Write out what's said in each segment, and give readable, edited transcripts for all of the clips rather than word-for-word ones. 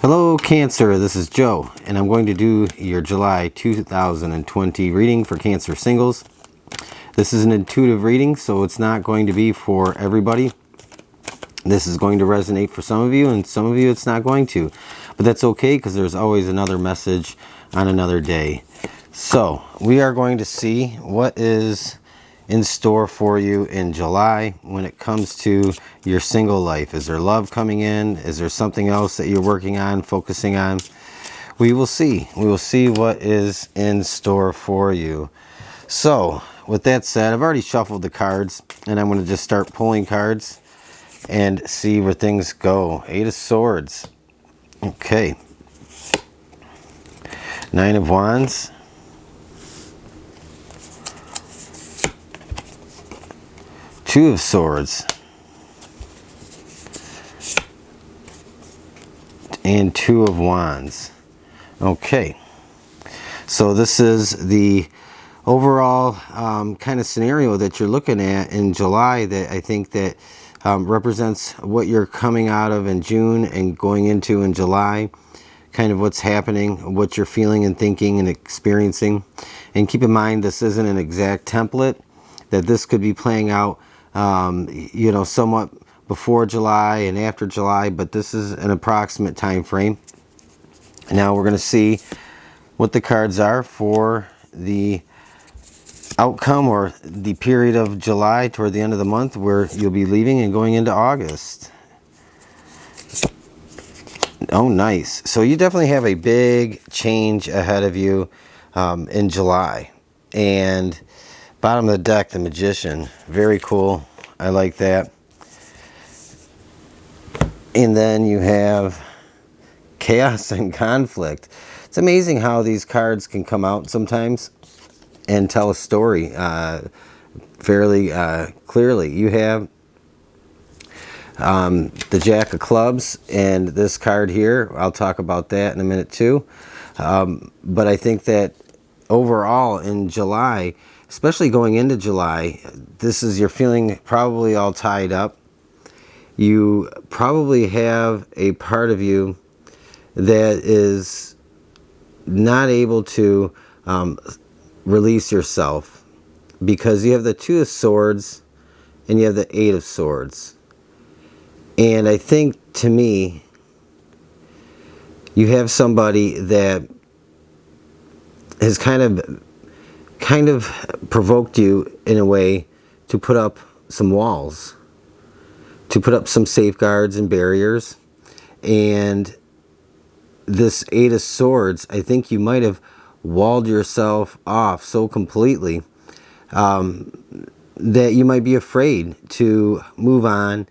Hello Cancer, this is Joe, and I'm going to do your July 2020 reading for Cancer singles. This is an intuitive reading, so it's not going to be for everybody. This is going to resonate for some of you, and some of you it's not going to. But that's okay, because there's always another message on another day. So, we are going to see what is in store for you in July when it comes to your single life. Is there love coming in? Is there something else that you're working on, focusing on? We will see. We will see what is in store for you. So, with that said, I've already shuffled the cards, and I'm going to just start pulling cards and see where things go. 8 of Swords. Okay. 9 of Wands. 2 of Swords. And 2 of Wands. Okay. So this is the overall kind of scenario that you're looking at in July that I think that represents what you're coming out of in June and going into in July. Kind of what's happening, what you're feeling and thinking and experiencing. And keep in mind, this isn't an exact template, that this could be playing out somewhat before July and after July, but this is an approximate time frame. Now we're going to see what the cards are for the outcome or the period of July toward the end of the month, where you'll be leaving and going into August. Oh, nice. So you definitely have a big change ahead of you in July. And bottom of the deck, the Magician. Very cool. I like that. And then you have Chaos and Conflict. It's amazing how these cards can come out sometimes and tell a story fairly clearly. You have the Jack of Clubs and this card here. I'll talk about that in a minute too. But I think that overall in July, especially going into July, you're feeling probably all tied up. You probably have a part of you that is not able to release yourself, because you have the 2 of Swords and you have the 8 of Swords. And I think, to me, you have somebody that has kind of provoked you in a way to put up some walls, to put up some safeguards and barriers. And this 8 of Swords, I think you might have walled yourself off so completely that you might be afraid to move on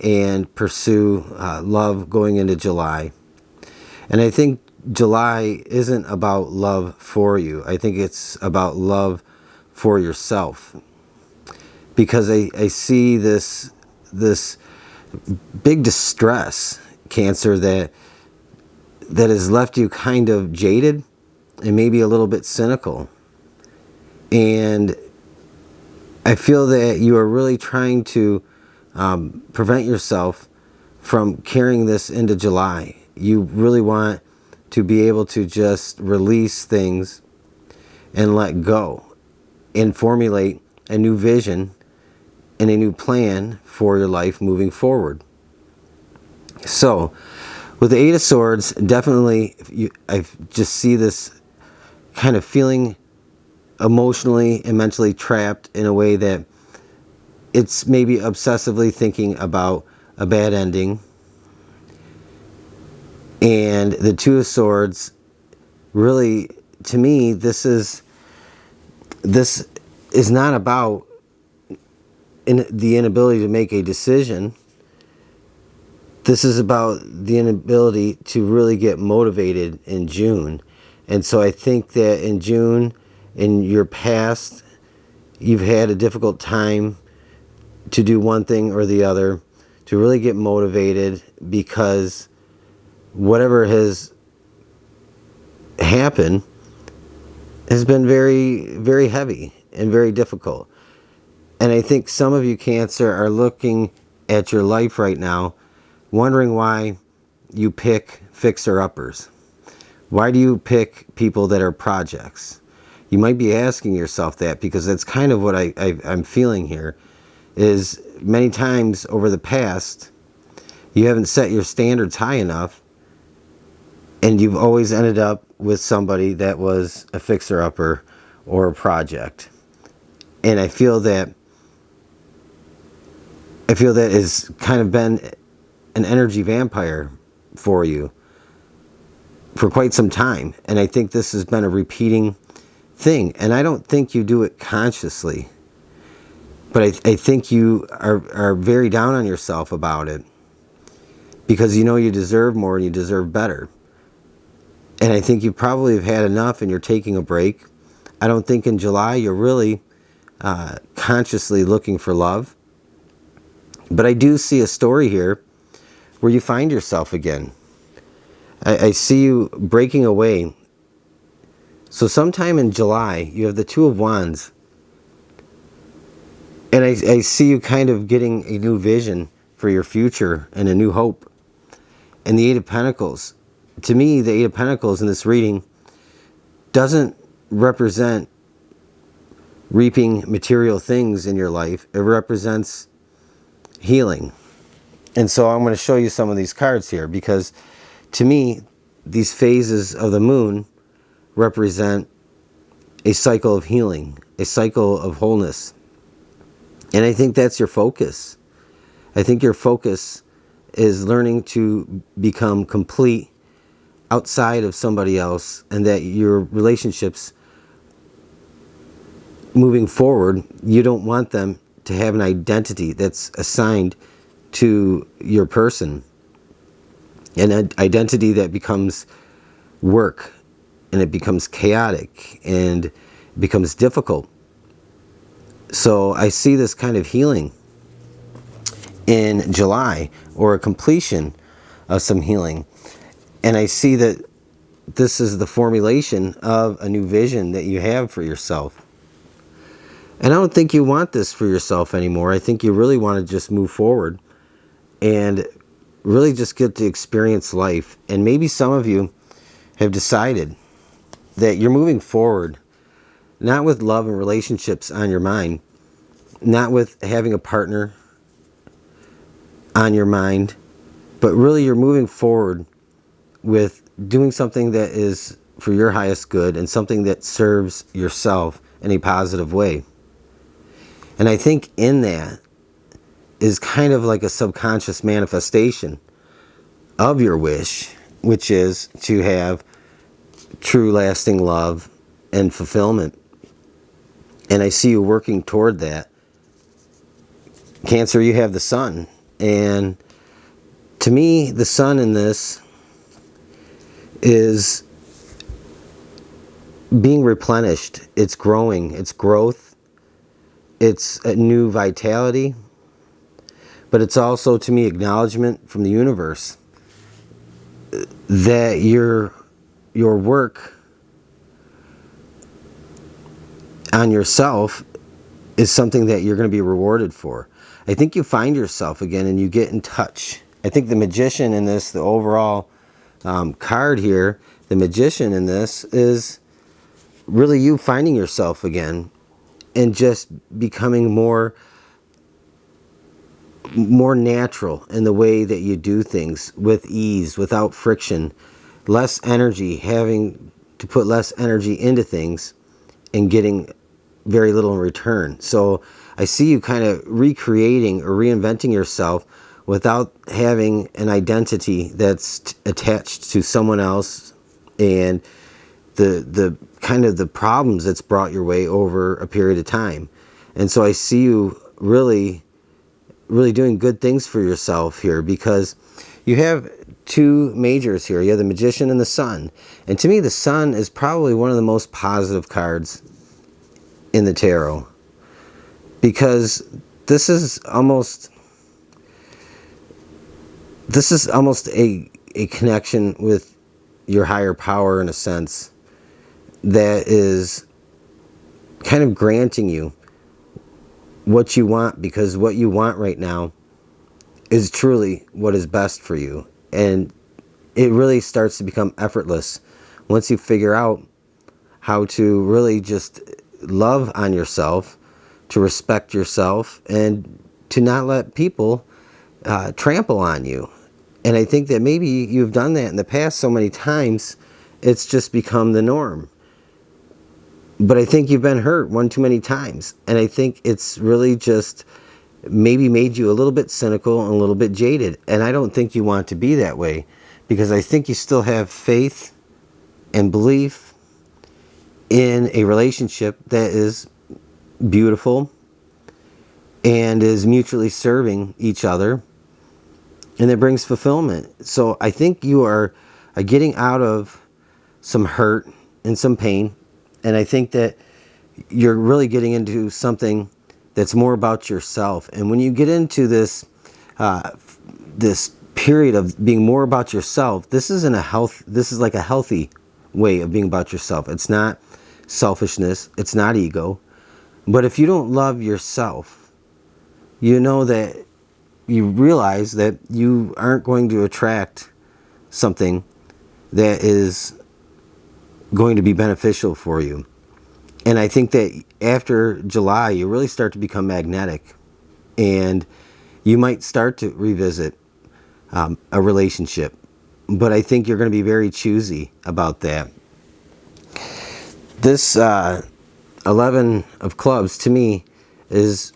and pursue love going into July. And I think July isn't about love for you. I think it's about love for yourself. Because I see this big distress, Cancer, that has left you kind of jaded and maybe a little bit cynical. And I feel that you are really trying to prevent yourself from carrying this into July. You really want to be able to just release things and let go and formulate a new vision and a new plan for your life moving forward. So, with the 8 of Swords, definitely I just see this kind of feeling emotionally and mentally trapped in a way that it's maybe obsessively thinking about a bad ending. And the 2 of Swords, really, to me, this is not about the inability to make a decision. This is about the inability to really get motivated in June. And so I think that in June, in your past, you've had a difficult time to do one thing or the other, to really get motivated, because whatever has happened has been very, very heavy and very difficult. And I think some of you, Cancer, are looking at your life right now, wondering why you pick fixer-uppers? Why do you pick people that are projects? You might be asking yourself that, because that's kind of what I'm feeling here, is many times over the past, you haven't set your standards high enough, and you've always ended up with somebody that was a fixer-upper or a project. And I feel that has kind of been an energy vampire for you for quite some time. And I think this has been a repeating thing. And I don't think you do it consciously, but I think you are very down on yourself about it, because you know you deserve more and you deserve better. And I think you probably have had enough and you're taking a break. I don't think in July you're really consciously looking for love. But I do see a story here where you find yourself again. I see you breaking away. So sometime in July, you have the Two of Wands. And I see you kind of getting a new vision for your future and a new hope. And the Eight of Pentacles. To me, the Eight of Pentacles in this reading doesn't represent reaping material things in your life. It represents healing. And so I'm going to show you some of these cards here, because to me, these phases of the moon represent a cycle of healing, a cycle of wholeness. And I think that's your focus. I think your focus is learning to become complete outside of somebody else, and that your relationships moving forward, you don't want them to have an identity that's assigned to your person, an identity that becomes work, and it becomes chaotic and becomes difficult. So I see this kind of healing in July, or a completion of some healing. And I see that this is the formulation of a new vision that you have for yourself. And I don't think you want this for yourself anymore. I think you really want to just move forward and really just get to experience life. And maybe some of you have decided that you're moving forward, not with love and relationships on your mind, not with having a partner on your mind, but really you're moving forward with doing something that is for your highest good and something that serves yourself in a positive way. And I think in that is kind of like a subconscious manifestation of your wish, which is to have true lasting love and fulfillment. And I see you working toward that. Cancer, you have the sun. And to me, the sun in this is being replenished. It's growing. It's growth. It's a new vitality. But it's also, to me, acknowledgement from the universe that your work on yourself is something that you're going to be rewarded for. I think you find yourself again and you get in touch. I think the Magician in this, the overall card here, the Magician in this is really you finding yourself again and just becoming more natural in the way that you do things, with ease, without friction, less energy, having to put less energy into things and getting very little in return. So I see you kind of recreating or reinventing yourself without having an identity that's attached to someone else, and the kind of the problems that's brought your way over a period of time. And so I see you really doing good things for yourself here, because you have two majors here. You have the Magician and the Sun. And to me, the Sun is probably one of the most positive cards in the tarot, because this is almost a connection with your higher power, in a sense, that is kind of granting you what you want, because what you want right now is truly what is best for you. And it really starts to become effortless once you figure out how to really just love on yourself, to respect yourself, and to not let people trample on you. And I think that maybe you've done that in the past so many times, it's just become the norm. But I think you've been hurt one too many times. And I think it's really just maybe made you a little bit cynical and a little bit jaded. And I don't think you want to be that way, because I think you still have faith and belief in a relationship that is beautiful and is mutually serving each other, and that brings fulfillment. So I think you are getting out of some hurt and some pain, and I think that you're really getting into something that's more about yourself. And when you get into this this period of being more about yourself, this is like a healthy way of being about yourself. It's not selfishness, it's not ego. But if you don't love yourself, you know that you realize that you aren't going to attract something that is going to be beneficial for you. And I think that after July, you really start to become magnetic, and you might start to revisit a relationship. But I think you're going to be very choosy about that. This 11 of clubs, to me, is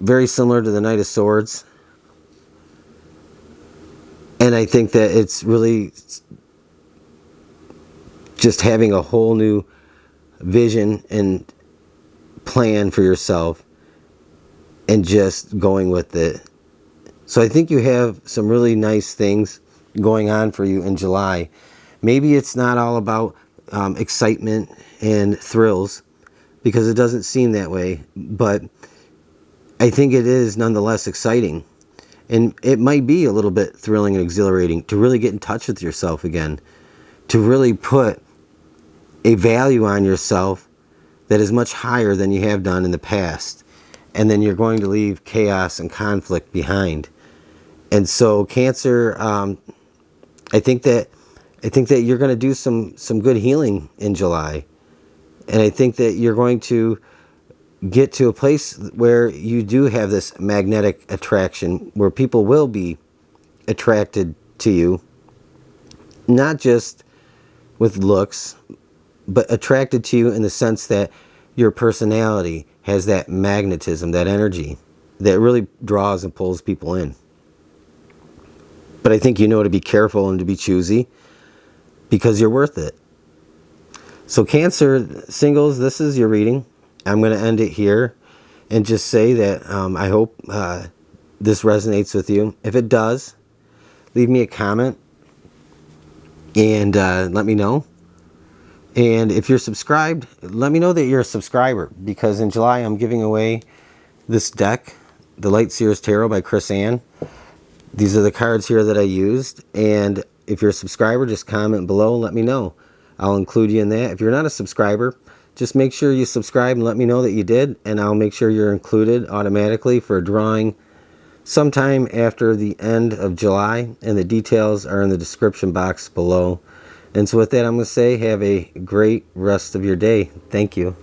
very similar to the Knight of Swords. And I think that it's really just having a whole new vision and plan for yourself and just going with it. So I think you have some really nice things going on for you in July. Maybe it's not all about excitement and thrills, because it doesn't seem that way, but I think it is nonetheless exciting. And it might be a little bit thrilling and exhilarating to really get in touch with yourself again, to really put a value on yourself that is much higher than you have done in the past. And then you're going to leave chaos and conflict behind. And so Cancer, I think that you're going to do some good healing in July. And I think that you're going to get to a place where you do have this magnetic attraction, where people will be attracted to you, not just with looks, but attracted to you in the sense that your personality has that magnetism, that energy that really draws and pulls people in. But I think you know to be careful and to be choosy, because you're worth it. So Cancer singles, this is your reading. I'm going to end it here and just say that I hope this resonates with you. If it does, leave me a comment and let me know. And if you're subscribed, let me know that you're a subscriber, because in July I'm giving away this deck, the Light Seers Tarot by Chris Ann. These are the cards here that I used, and if you're a subscriber, just comment below and let me know. I'll include you in that. If you're not a subscriber, just make sure you subscribe and let me know that you did, and I'll make sure you're included automatically for a drawing sometime after the end of July, and the details are in the description box below. And so with that, I'm going to say have a great rest of your day. Thank you.